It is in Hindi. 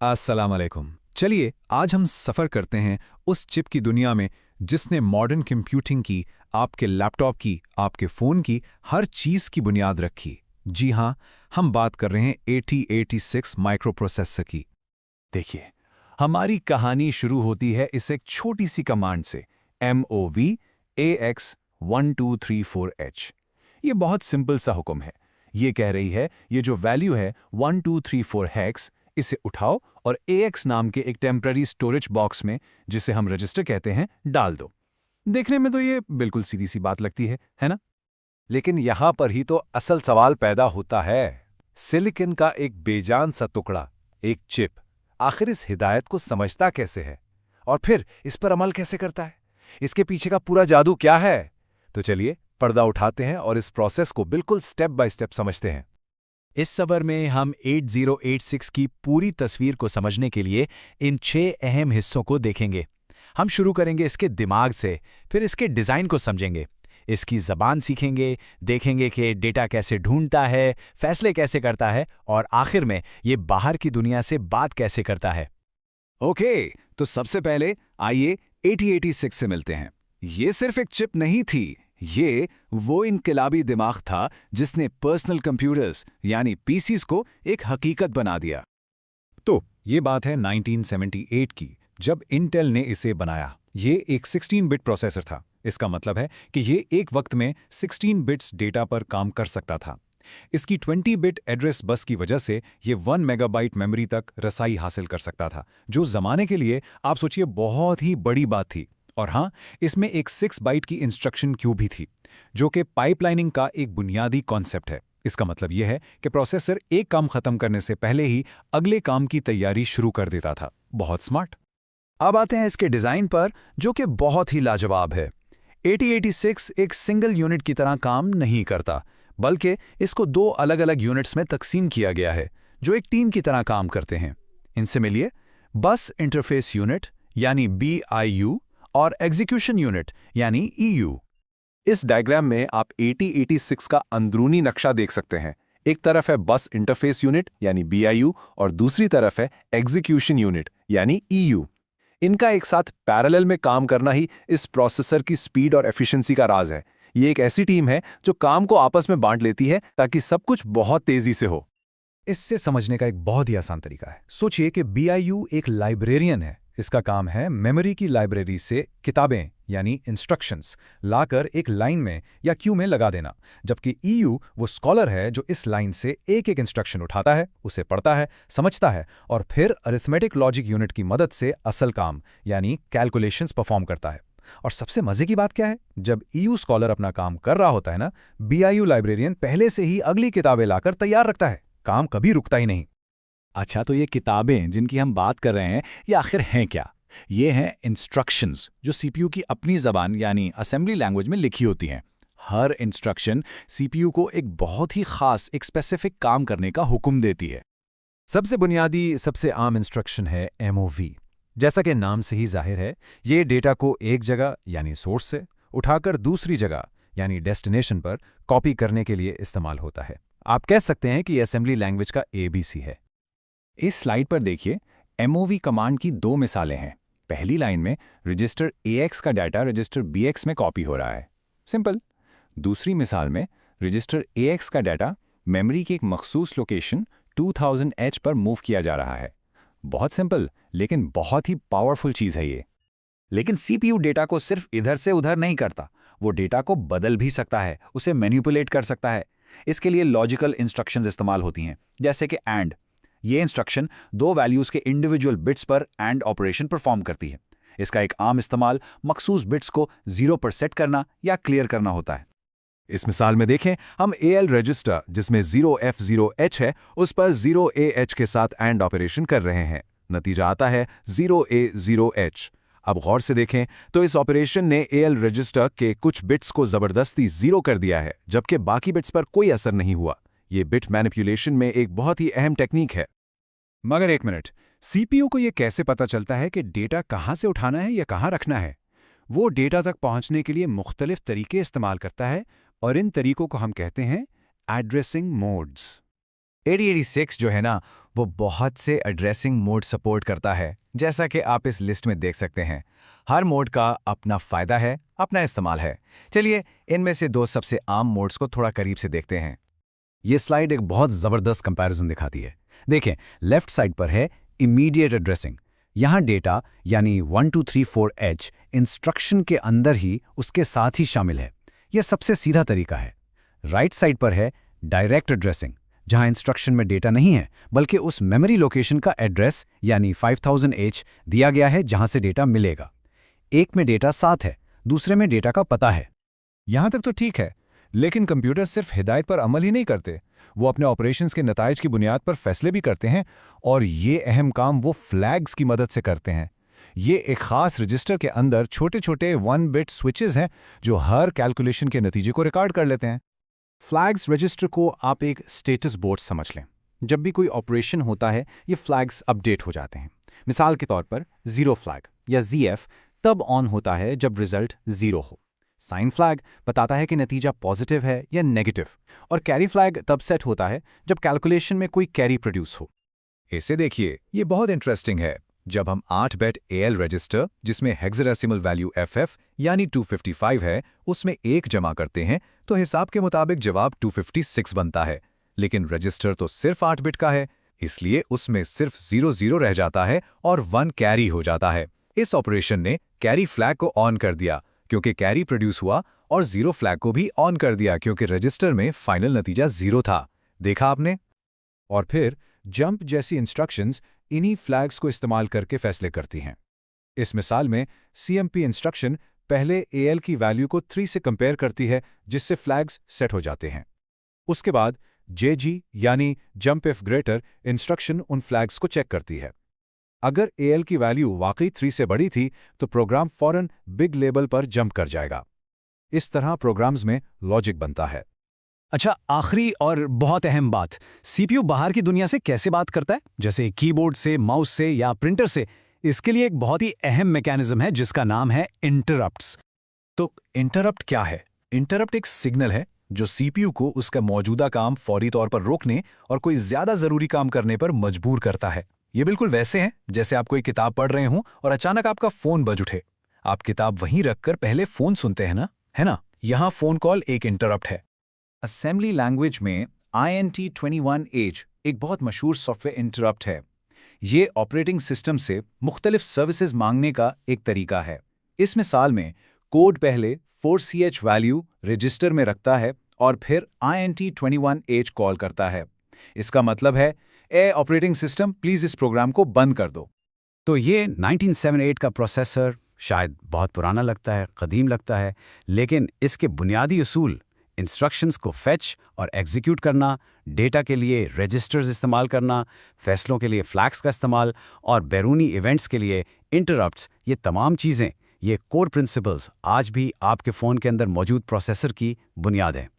अस्सलाम वालेकुम। चलिए आज हम सफ़र करते हैं उस चिप की दुनिया में जिसने मॉडर्न कंप्यूटिंग की, आपके लैपटॉप की, आपके फ़ोन की, हर चीज़ की बुनियाद रखी। जी हाँ, हम बात कर रहे हैं 8086 माइक्रो प्रोसेसर की। देखिए, हमारी कहानी शुरू होती है इस एक छोटी सी कमांड से MOV AX1234H। ये बहुत सिंपल सा हुक्म है। ये कह रही है ये जो वैल्यू है 1234 हेक्स, इसे उठाओ और AX नाम के एक टेम्पररी स्टोरेज बॉक्स में, जिसे हम रजिस्टर कहते हैं, डाल दो। देखने में तो ये बिल्कुल सीधी सी बात लगती है ना? लेकिन यहां पर ही तो असल सवाल पैदा होता है। सिलिकॉन का एक बेजान सा टुकड़ा, एक चिप, आखिर इस हिदायत को समझता कैसे है और फिर इस पर अमल कैसे करता है? इसके पीछे का पूरा जादू क्या है? तो चलिए पर्दा उठाते हैं और इस प्रोसेस को बिल्कुल स्टेप बाय स्टेप समझते हैं। इस सफर में हम 8086 की पूरी तस्वीर को समझने के लिए इन 6 अहम हिस्सों को देखेंगे। हम शुरू करेंगे इसके दिमाग से, फिर इसके डिज़ाइन को समझेंगे, इसकी ज़बान सीखेंगे, देखेंगे कि डेटा कैसे ढूंढता है, फैसले कैसे करता है और आखिर में ये बाहर की दुनिया से बात कैसे करता है। ओके, तो सबसे पहले आइए 8086 से मिलते हैं। ये सिर्फ एक चिप नहीं थी, ये वो इनकलाबी दिमाग था जिसने पर्सनल कंप्यूटर्स यानी पीसीस को एक हकीकत बना दिया। तो ये बात है 1978 की, जब इंटेल ने इसे बनाया। ये एक 16 बिट प्रोसेसर था। इसका मतलब है कि ये एक वक्त में 16 बिट्स डेटा पर काम कर सकता था। इसकी 20 बिट एड्रेस बस की वजह से ये 1 मेगाबाइट मेमोरी तक रसाई हासिल कर सकता था, जो ज़माने के लिए आप सोचिए बहुत ही बड़ी बात थी। और हाँ, इसमें एक 6 बाइट की इंस्ट्रक्शन क्यू भी थी, जो कि पाइपलाइनिंग का एक बुनियादी कॉन्सेप्ट है। इसका मतलब यह है कि प्रोसेसर एक काम खत्म करने से पहले ही अगले काम की तैयारी शुरू कर देता था। बहुत स्मार्ट। अब आते हैं इसके डिज़ाइन पर, जो कि बहुत ही लाजवाब है। 8086 एक सिंगल यूनिट की तरह काम नहीं करता, बल्कि इसको 2 अलग-अलग यूनिट्स में तकसीम किया गया है, जो एक टीम की तरह काम करते हैं। इनसे मिलिए बस इंटरफेस यूनिट यानी BIU और एग्जीक्यूशन यूनिट यानी EU। इस डायग्राम में आप 8086 का अंदरूनी नक्शा देख सकते हैं। एक तरफ है बस इंटरफेस यूनिट यानी BIU और दूसरी तरफ है एग्जीक्यूशन यूनिट यानी EU। इनका एक साथ पैरेलल में काम करना ही इस प्रोसेसर की स्पीड और एफिशिएंसी का राज है। ये एक ऐसी टीम है जो काम को आपस में बांट लेती है ताकि सब कुछ बहुत तेजी से हो। इससे समझने का एक बहुत ही आसान तरीका है। सोचिए कि BIU एक लाइब्रेरियन है। इसका काम है मेमोरी की लाइब्रेरी से किताबें यानी इंस्ट्रक्शंस लाकर एक लाइन में या क्यू में लगा देना, जबकि EU वो स्कॉलर है जो इस लाइन से एक एक इंस्ट्रक्शन उठाता है, उसे पढ़ता है, समझता है और फिर अरिथमेटिक लॉजिक यूनिट की मदद से असल काम यानी कैलकुलेशंस परफॉर्म करता है। और सबसे मजे की बात क्या है, जब EU स्कॉलर अपना काम कर रहा होता है ना, BIU लाइब्रेरियन पहले से ही अगली किताबें लाकर तैयार रखता है। काम कभी रुकता ही नहीं। अच्छा, तो ये किताबें जिनकी हम बात कर रहे हैं, ये आखिर हैं क्या? ये हैं इंस्ट्रक्शंस जो सीपीयू की अपनी ज़बान यानी असेंबली लैंग्वेज में लिखी होती हैं। हर इंस्ट्रक्शन सीपीयू को एक बहुत ही ख़ास, एक स्पेसिफिक काम करने का हुक्म देती है। सबसे बुनियादी, सबसे आम इंस्ट्रक्शन है MOV। जैसा कि नाम से ही जाहिर है, ये डेटा को एक जगह यानी सोर्स से उठाकर दूसरी जगह यानी डेस्टिनेशन पर कॉपी करने के लिए इस्तेमाल होता है। आप कह सकते हैं कि ये असेंबली लैंग्वेज का ABC है। इस स्लाइड पर देखिए, MOV कमांड की 2 मिसालें हैं। पहली लाइन में रजिस्टर AX का डाटा रजिस्टर BX में कॉपी हो रहा है, सिंपल। दूसरी मिसाल में रजिस्टर AX का डाटा मेमोरी की एक मखसूस लोकेशन 2000H पर मूव किया जा रहा है। बहुत सिंपल, लेकिन बहुत ही पावरफुल चीज़ है ये। लेकिन CPU डेटा को सिर्फ इधर से उधर नहीं करता, वो डेटा को बदल भी सकता है, उसे मैनिपुलेट कर सकता है। इसके लिए लॉजिकल इंस्ट्रक्शंस इस्तेमाल होती हैं, जैसे कि AND। ये इंस्ट्रक्शन 2 वैल्यूज़ के इंडिविजुअल बिट्स पर AND ऑपरेशन परफॉर्म करती है। इसका एक आम इस्तेमाल मखसूस बिट्स को 0 पर सेट करना या क्लियर करना होता है। इस मिसाल में देखें, हम AL रजिस्टर जिसमें 0F0H है, उस पर 0AH के साथ AND ऑपरेशन कर रहे हैं। नतीजा आता है 0A0H। अब गौर से देखें तो इस ऑपरेशन ने AL रजिस्टर के कुछ बिट्स को ज़बरदस्ती 0 कर दिया है, जबकि बाकी बिट्स पर कोई असर नहीं हुआ। ये बिट मैनिपुलेशन में एक बहुत ही अहम टेक्निक है। मगर एक मिनट, CPU को यह कैसे पता चलता है कि डेटा कहाँ से उठाना है या कहाँ रखना है? वो डेटा तक पहुँचने के लिए मुख्तलिफ तरीके इस्तेमाल करता है और इन तरीकों को हम कहते हैं एड्रेसिंग मोड्स। 8086 जो है ना, वो बहुत से एड्रेसिंग मोड सपोर्ट करता है, जैसा कि आप इस लिस्ट में देख सकते हैं। हर मोड का अपना फ़ायदा है, अपना इस्तेमाल है। चलिए इनमें से 2 सबसे आम मोड्स को थोड़ा करीब से देखते हैं। ये स्लाइड एक बहुत ज़बरदस्त कंपैरिजन दिखाती है। देखें, लेफ्ट साइड पर है इमीडिएट एड्रेसिंग। यहाँ डेटा यानी 1234H इंस्ट्रक्शन के अंदर ही उसके साथ ही शामिल है। यह सबसे सीधा तरीका है। राइट साइड पर है डायरेक्ट एड्रेसिंग, जहाँ इंस्ट्रक्शन में डेटा नहीं है बल्कि उस मेमोरी लोकेशन का एड्रेस यानी 5000H दिया गया है जहाँ से डेटा मिलेगा। एक में डेटा साथ है, दूसरे में डेटा का पता है। यहाँ तक तो ठीक है, लेकिन कंप्यूटर सिर्फ हिदायत पर अमल ही नहीं करते, वो अपने ऑपरेशंस के नताइज की बुनियाद पर फैसले भी करते हैं, और ये अहम काम वो फ्लैग्स की मदद से करते हैं। ये एक खास रजिस्टर के अंदर छोटे छोटे 1 बिट स्विचेस हैं जो हर कैलकुलेशन के नतीजे को रिकॉर्ड कर लेते हैं। फ्लैग्स रजिस्टर को आप एक स्टेटस बोर्ड समझ लें। जब भी कोई ऑपरेशन होता है, ये फ्लैग्स अपडेट हो जाते हैं। मिसाल के तौर पर ज़ीरो फ्लैग या ZF तब ऑन होता है जब रिजल्ट 0 हो। साइन फ्लैग बताता है कि नतीजा पॉजिटिव है या नेगेटिव, और कैरी फ्लैग तब सेट होता है जब कैलकुलेशन में कोई कैरी प्रोड्यूस हो। इसे देखिए, ये बहुत इंटरेस्टिंग है। जब हम 8 बिट AL रजिस्टर, जिसमें हेक्साडेसिमल वैल्यू FF यानी 255 है, उसमें 1 जमा करते हैं तो हिसाब के मुताबिक जवाब 256 बनता है। लेकिन रजिस्टर तो सिर्फ 8 बिट का है, इसलिए उसमें सिर्फ 00 रह जाता है और 1 कैरी हो जाता है। इस ऑपरेशन ने कैरी फ्लैग को ऑन कर दिया क्योंकि कैरी प्रोड्यूस हुआ, और 0 फ्लैग को भी ऑन कर दिया क्योंकि रजिस्टर में फाइनल नतीजा 0 था। देखा आपने? और फिर जंप जैसी इंस्ट्रक्शंस इन्हीं फ्लैग्स को इस्तेमाल करके फैसले करती हैं। इस मिसाल में CMP इंस्ट्रक्शन पहले AL की वैल्यू को 3 से कंपेयर करती है, जिससे फ्लैग्स सेट हो जाते हैं। उसके बाद JG यानी जंप इफ ग्रेटर इंस्ट्रक्शन उन फ्लैग्स को चेक करती है। अगर AL की वैल्यू वाकई 3 से बड़ी थी तो प्रोग्राम फौरन बिग लेबल पर जंप कर जाएगा। इस तरह प्रोग्राम्स में लॉजिक बनता है। अच्छा, आखिरी और बहुत अहम बात, CPU बाहर की दुनिया से कैसे बात करता है, जैसे कीबोर्ड से, माउस से या प्रिंटर से? इसके लिए एक बहुत ही अहम मैकेनिज्म है जिसका नाम है इंटरप्ट्स। तो इंटरप्ट क्या है? इंटरप्ट एक सिग्नल है जो CPU को उसका मौजूदा काम फौरी तौर पर रोकने और कोई ज्यादा जरूरी काम करने पर मजबूर करता है। ये बिल्कुल वैसे हैं जैसे आप कोई किताब पढ़ रहे हों और अचानक आपका फोन बज उठे। आप किताब वहीं रखकर पहले फोन सुनते हैं ना, है ना? यहाँ फोन कॉल एक इंटरप्ट है। असेंबली लैंग्वेज में INT21H एक बहुत मशहूर सॉफ्टवेयर इंटरप्ट है। ये ऑपरेटिंग सिस्टम से मुख्तलिफ सर्विसेज मांगने का एक तरीका है। इस मिसाल में कोड पहले 4CH वैल्यू रजिस्टर में रखता है और फिर INT21H कॉल करता है। इसका मतलब है, ए ऑपरेटिंग सिस्टम प्लीज इस प्रोग्राम को बंद कर दो। तो ये 1978 का प्रोसेसर शायद बहुत पुराना लगता है, कदीम लगता है, लेकिन इसके बुनियादी उसूल, इंस्ट्रक्शंस को फेच और एग्जीक्यूट करना, डेटा के लिए रजिस्टर्स इस्तेमाल करना, फैसलों के लिए फ्लैग्स का इस्तेमाल और बैरूनी इवेंट्स के लिए इंटरप्ट्स, ये तमाम चीज़ें, ये कोर प्रिंसिपल्स आज भी आपके फ़ोन के अंदर मौजूद प्रोसेसर की बुनियाद है।